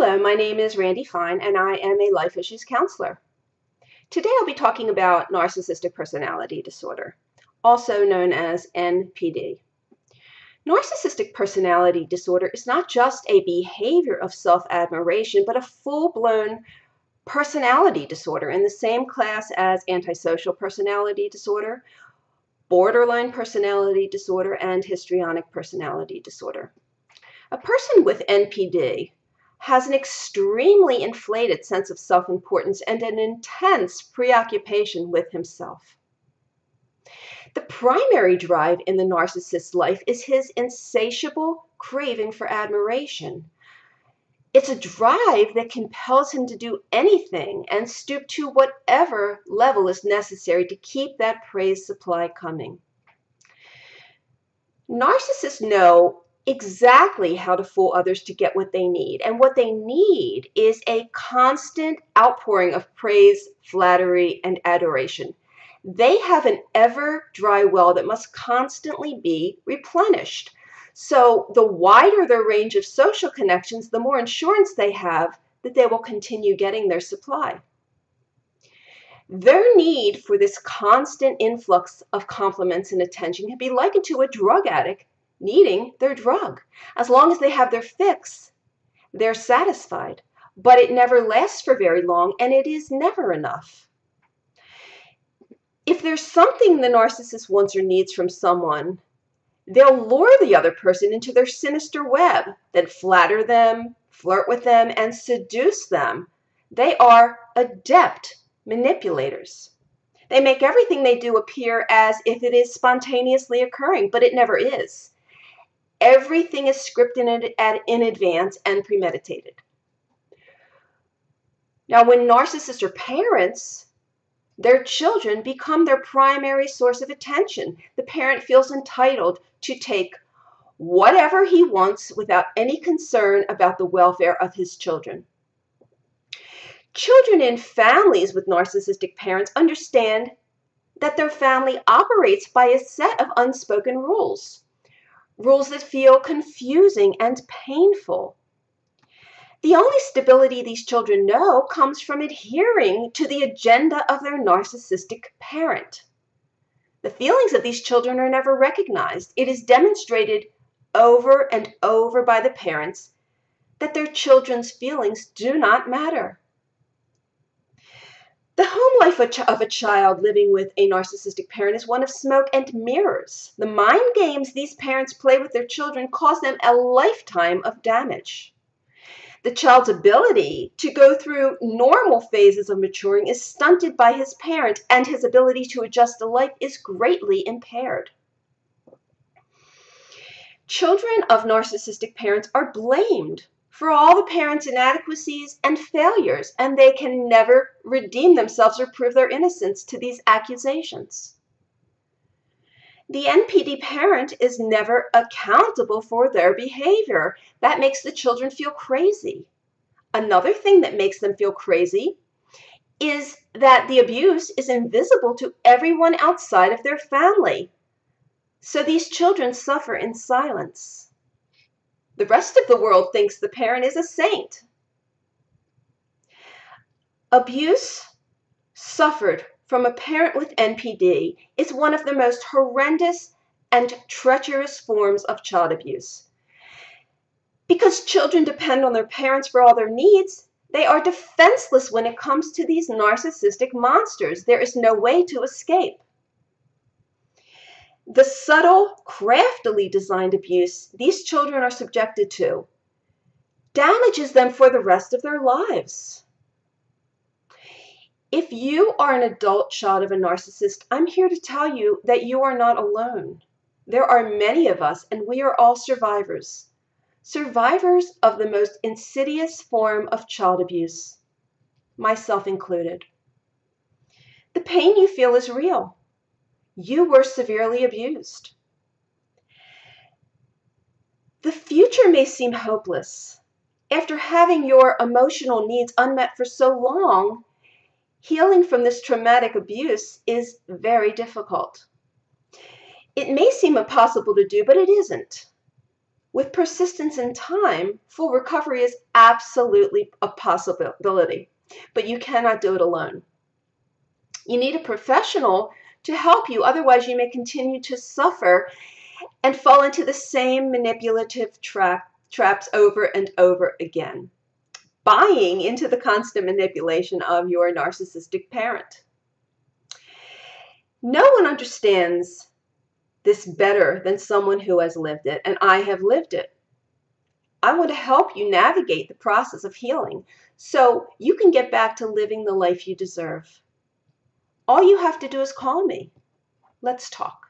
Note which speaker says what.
Speaker 1: Hello, my name is Randi and I am a life issues counselor. Today I'll be talking about Narcissistic Personality Disorder, also known as NPD. Narcissistic Personality Disorder is not just a behavior of self-admiration, but a full-blown personality disorder in the same class as antisocial personality disorder, borderline personality disorder, and histrionic personality disorder. A person with NPD has an extremely inflated sense of self-importance and an intense preoccupation with himself. The primary drive in the narcissist's life is his insatiable craving for admiration. It's a drive that compels him to do anything and stoop to whatever level is necessary to keep that praise supply coming. Narcissists know exactly how to fool others to get what they need. And what they need is a constant outpouring of praise, flattery, and adoration. They have an ever dry well that must constantly be replenished. So the wider their range of social connections, the more assurance they have that they will continue getting their supply. Their need for this constant influx of compliments and attention can be likened to a drug addict needing their drug. As long as they have their fix, they're satisfied, but it never lasts for very long and it is never enough. If there's something the narcissist wants or needs from someone, they'll lure the other person into their sinister web, then flatter them, flirt with them, and seduce them. They are adept manipulators. They make everything they do appear as if it is spontaneously occurring, but it never is. Everything is scripted in advance and premeditated. Now, when narcissists are parents, their children become their primary source of attention. The parent feels entitled to take whatever he wants without any concern about the welfare of his children. Children in families with narcissistic parents understand that their family operates by a set of unspoken rules. Rules that feel confusing and painful. The only stability these children know comes from adhering to the agenda of their narcissistic parent. The feelings of these children are never recognized. It is demonstrated over and over by the parents that their children's feelings do not matter. The home life of a child living with a narcissistic parent is one of smoke and mirrors. The mind games these parents play with their children cause them a lifetime of damage. The child's ability to go through normal phases of maturing is stunted by his parent, and his ability to adjust to life is greatly impaired. Children of narcissistic parents are blamed for all the parents' inadequacies and failures, and they can never redeem themselves or prove their innocence to these accusations. The NPD parent is never accountable for their behavior. That makes the children feel crazy. Another thing that makes them feel crazy is that the abuse is invisible to everyone outside of their family. So these children suffer in silence. The rest of the world thinks the parent is a saint. Abuse suffered from a parent with NPD is one of the most horrendous and treacherous forms of child abuse. Because children depend on their parents for all their needs, they are defenseless when it comes to these narcissistic monsters. There is no way to escape. The subtle, craftily designed abuse these children are subjected to damages them for the rest of their lives. If you are an adult child of a narcissist, I'm here to tell you that you are not alone. There are many of us, and we are all survivors. Survivors of the most insidious form of child abuse, myself included. The pain you feel is real. You were severely abused. The future may seem hopeless. After having your emotional needs unmet for so long, healing from this traumatic abuse is very difficult. It may seem impossible to do, but it isn't. With persistence and time, full recovery is absolutely a possibility, but you cannot do it alone. You need a professional to help you, otherwise you may continue to suffer and fall into the same manipulative traps over and over again, buying into the constant manipulation of your narcissistic parent. No one understands this better than someone who has lived it, and I have lived it. I want to help you navigate the process of healing so you can get back to living the life you deserve. All you have to do is call me. Let's talk.